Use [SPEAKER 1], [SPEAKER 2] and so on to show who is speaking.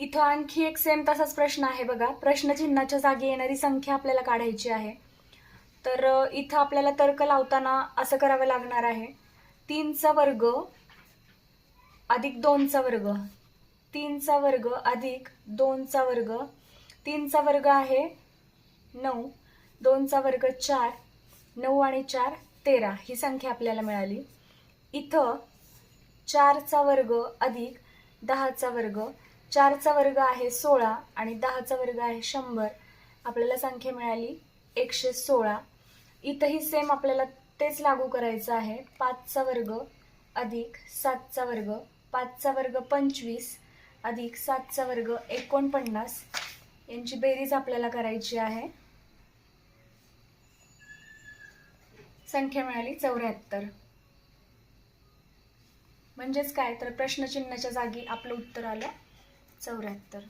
[SPEAKER 1] इथं आणखी एक सेम तसाच प्रश्न आहे बघा. प्रश्नचिन्हाच्या जागी येणारी संख्या आपल्याला काढायची आहे. तर इथं आपल्याला तर्क लावताना असं करावं लागणार आहे. 3चा वर्ग अधिक 2चा वर्ग, 3चा वर्ग अधिक 2चा वर्ग, 3चा वर्ग आहे 9, 2चा वर्ग 4, 9 आणि 4 13 ही संख्या आपल्याला मिळाली. इथं 4चा वर्ग अधिक 10चा वर्ग, 4चा वर्ग आहे 16 आणि 10चा वर्ग आहे 100, आपल्याला संख्या मिळाली 116. इथंही सेम आपल्याला तेच लागू करायचं आहे. 5चा वर्ग अधिक 7चा वर्ग, 5चा वर्ग 25 अधिक 7चा वर्ग 49, यांची बेरीज आपल्याला करायची आहे. संख्या मिळाली 74. म्हणजेच काय तर प्रश्नचिन्हाच्या जागी आपलं उत्तर आलं 74.